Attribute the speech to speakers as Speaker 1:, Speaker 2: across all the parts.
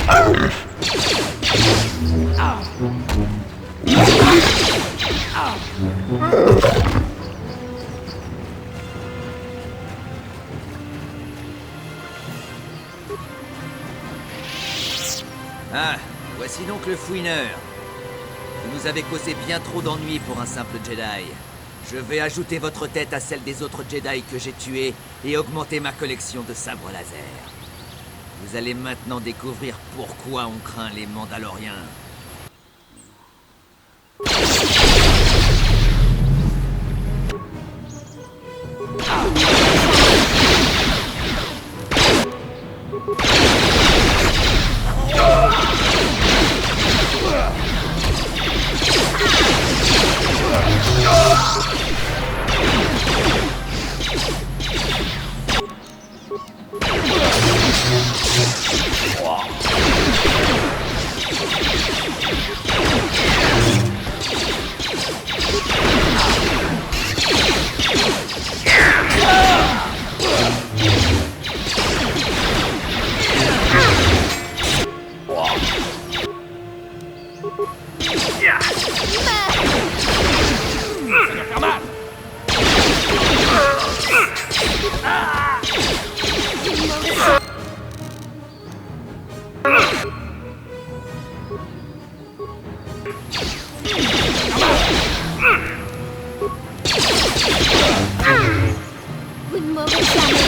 Speaker 1: Ah, voici donc le fouineur. Vous nous avez causé bien trop d'ennuis pour un simple Jedi. Je vais ajouter votre tête à celle des autres Jedi que j'ai tués et augmenter ma collection de sabres laser. Vous allez maintenant découvrir pourquoi on craint les Mandaloriens.
Speaker 2: Vous ne m'aurez jamais.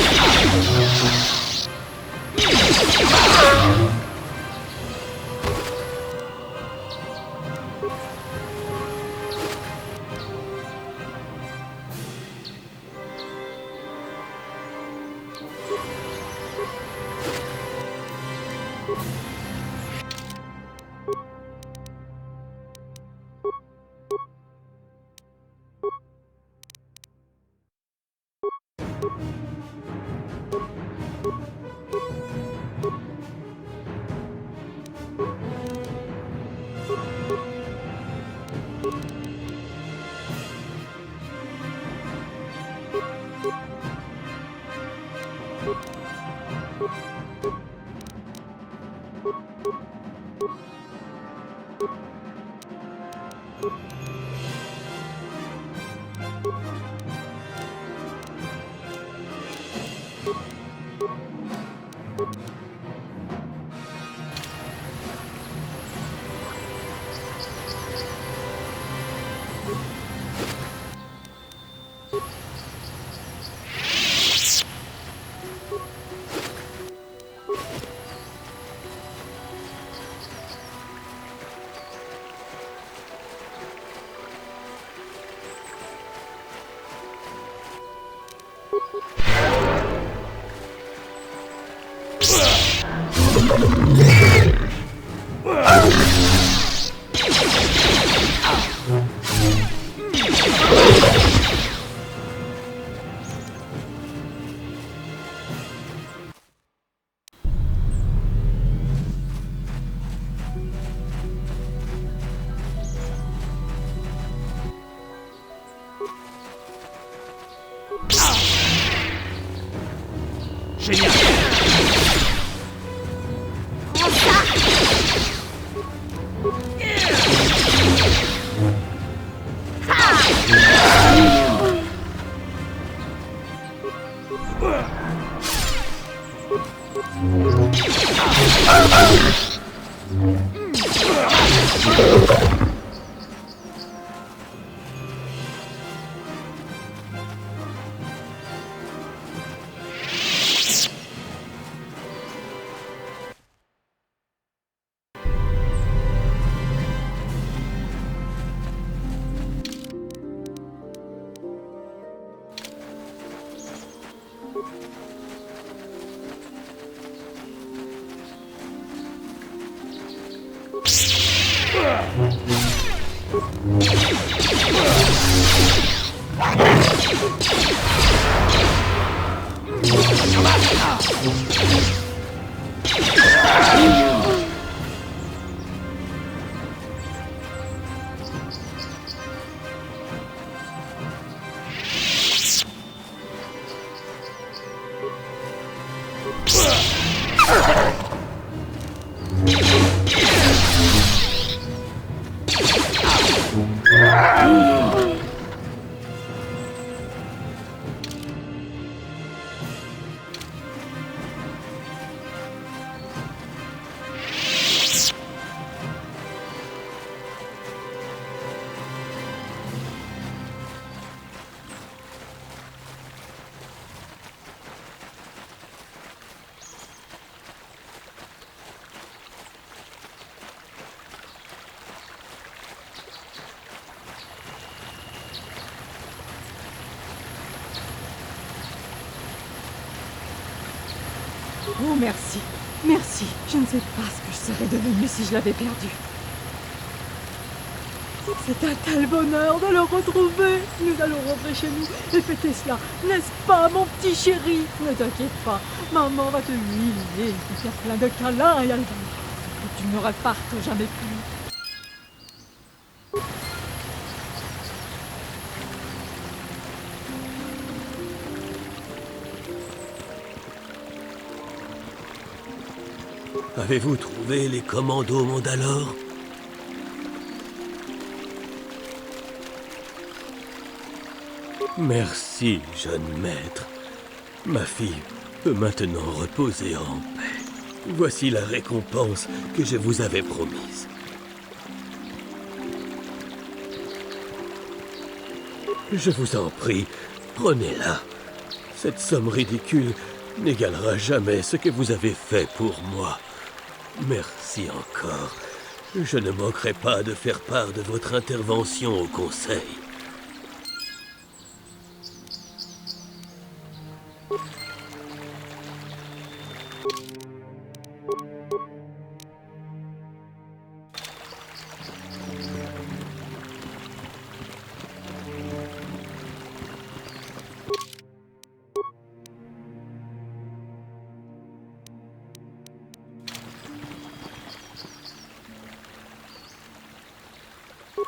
Speaker 3: Génial.
Speaker 4: Oh, merci. Merci. Je ne sais pas ce que je serais devenue si je l'avais perdu. C'est un tel bonheur de le retrouver. Nous allons rentrer chez nous et fêter cela. N'est-ce pas, mon petit chéri? Ne t'inquiète pas. Maman va te huiler, te faire plein de câlins et elle va que tu ne repartes jamais plus.
Speaker 5: Avez-vous trouvé les commandos Mandalore? Merci, jeune maître. Ma fille peut maintenant reposer en paix. Voici la récompense que je vous avais promise. Je vous en prie, prenez-la. Cette somme ridicule n'égalera jamais ce que vous avez fait pour moi. Merci encore. Je ne manquerai pas de faire part de votre intervention au conseil.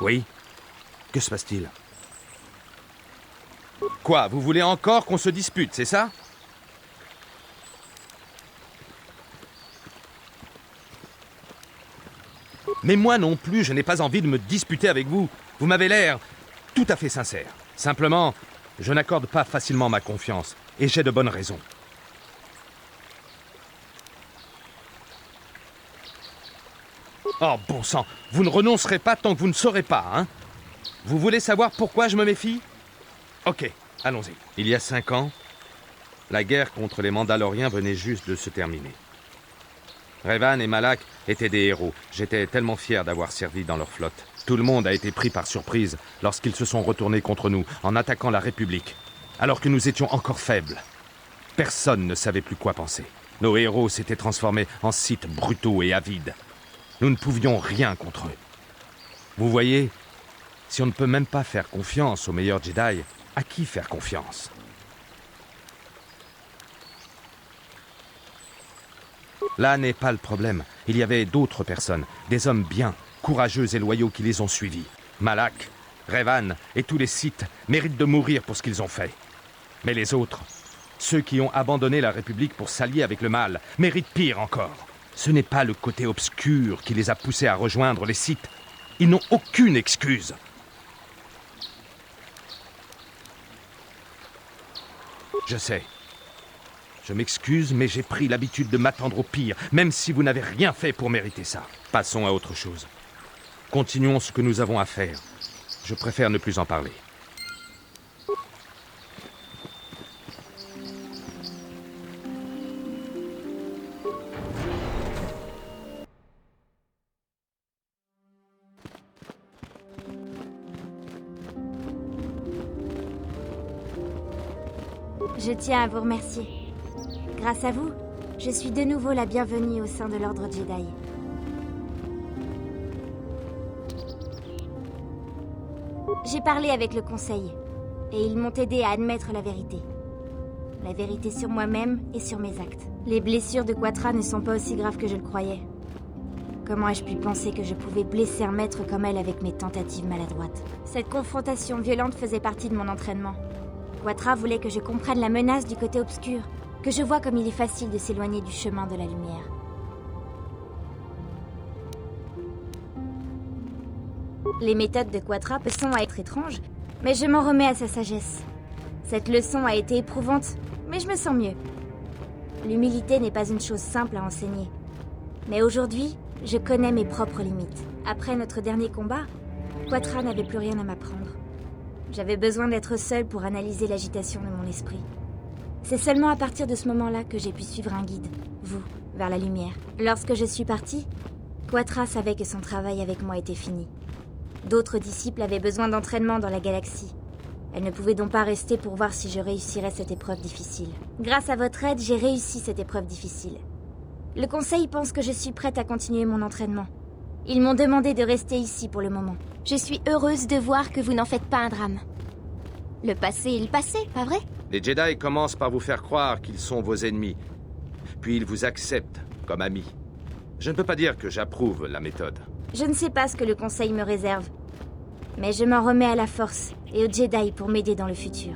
Speaker 3: Oui? Que se passe-t-il? Quoi, vous voulez encore qu'on se dispute, c'est ça? Mais moi non plus, je n'ai pas envie de me disputer avec vous. Vous m'avez l'air tout à fait sincère. Simplement, je n'accorde pas facilement ma confiance, et j'ai de bonnes raisons. Oh, bon sang, vous ne renoncerez pas tant que vous ne saurez pas, hein? Vous voulez savoir pourquoi je me méfie? Ok, allons-y. Il y a 5 ans, la guerre contre les Mandaloriens venait juste de se terminer. Revan et Malak étaient des héros. J'étais tellement fier d'avoir servi dans leur flotte. Tout le monde a été pris par surprise lorsqu'ils se sont retournés contre nous en attaquant la République, alors que nous étions encore faibles. Personne ne savait plus quoi penser. Nos héros s'étaient transformés en Sith brutaux et avides. Nous ne pouvions rien contre eux. Vous voyez, si on ne peut même pas faire confiance aux meilleurs Jedi, à qui faire confiance? Là n'est pas le problème. Il y avait d'autres personnes, des hommes bien, courageux et loyaux qui les ont suivis. Malak, Revan et tous les Sith méritent de mourir pour ce qu'ils ont fait. Mais les autres, ceux qui ont abandonné la République pour s'allier avec le mal, méritent pire encore. Ce n'est pas le côté obscur qui les a poussés à rejoindre les Sith. Ils n'ont aucune excuse. Je sais. Je m'excuse, mais j'ai pris l'habitude de m'attendre au pire, même si vous n'avez rien fait pour mériter ça. Passons à autre chose. Continuons ce que nous avons à faire. Je préfère ne plus en parler.
Speaker 2: Je tiens à vous remercier. Grâce à vous, je suis de nouveau la bienvenue au sein de l'Ordre Jedi. J'ai parlé avec le Conseil, et ils m'ont aidé à admettre la vérité. La vérité sur moi-même et sur mes actes. Les blessures de Quatre ne sont pas aussi graves que je le croyais. Comment ai-je pu penser que je pouvais blesser un maître comme elle avec mes tentatives maladroites? Cette confrontation violente faisait partie de mon entraînement. Quatre voulait que je comprenne la menace du côté obscur, que je vois comme il est facile de s'éloigner du chemin de la lumière. Les méthodes de Quatre sont à être étranges, mais je m'en remets à sa sagesse. Cette leçon a été éprouvante, mais je me sens mieux. L'humilité n'est pas une chose simple à enseigner. Mais aujourd'hui, je connais mes propres limites. Après notre dernier combat, Quatre n'avait plus rien à m'apprendre. J'avais besoin d'être seule pour analyser l'agitation de mon esprit. C'est seulement à partir de ce moment-là que j'ai pu suivre un guide, vous, vers la lumière. Lorsque je suis partie, Quatre savait que son travail avec moi était fini. D'autres disciples avaient besoin d'entraînement dans la galaxie. Elle ne pouvait donc pas rester pour voir si je réussirais cette épreuve difficile. Grâce à votre aide, j'ai réussi cette épreuve difficile. Le conseil pense que je suis prête à continuer mon entraînement. Ils m'ont demandé de rester ici pour le moment.
Speaker 6: Je suis heureuse de voir que vous n'en faites pas un drame. Le passé est le passé, pas vrai?
Speaker 3: Les Jedi commencent par vous faire croire qu'ils sont vos ennemis. Puis ils vous acceptent comme amis. Je ne peux pas dire que j'approuve la méthode.
Speaker 2: Je ne sais pas ce que le conseil me réserve. Mais je m'en remets à la force et aux Jedi pour m'aider dans le futur.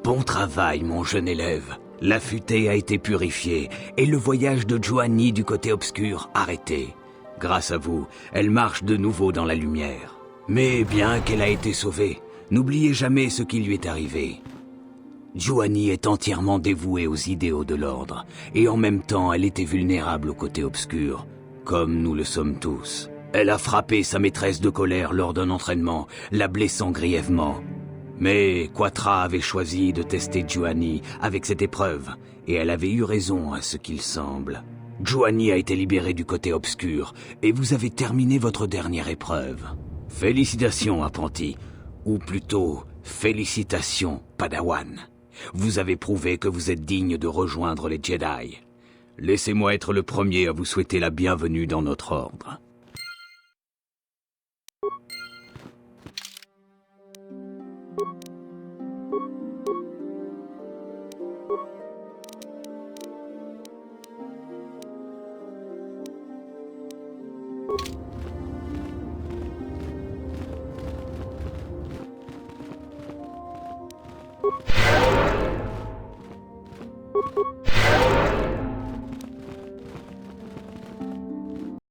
Speaker 7: Bon travail, mon jeune élève. La futaie a été purifiée et le voyage de Juani du côté obscur arrêté. Grâce à vous, elle marche de nouveau dans la lumière. Mais bien qu'elle a été sauvée, n'oubliez jamais ce qui lui est arrivé. Juani est entièrement dévouée aux idéaux de l'ordre, et en même temps elle était vulnérable au côté obscur, comme nous le sommes tous. Elle a frappé sa maîtresse de colère lors d'un entraînement, la blessant grièvement. Mais Quatra avait choisi de tester Juani avec cette épreuve, et elle avait eu raison à ce qu'il semble. Juani a été libérée du côté obscur, et vous avez terminé votre dernière épreuve. Félicitations, apprenti, ou plutôt, félicitations, Padawan. Vous avez prouvé que vous êtes digne de rejoindre les Jedi. Laissez-moi être le premier à vous souhaiter la bienvenue dans notre ordre.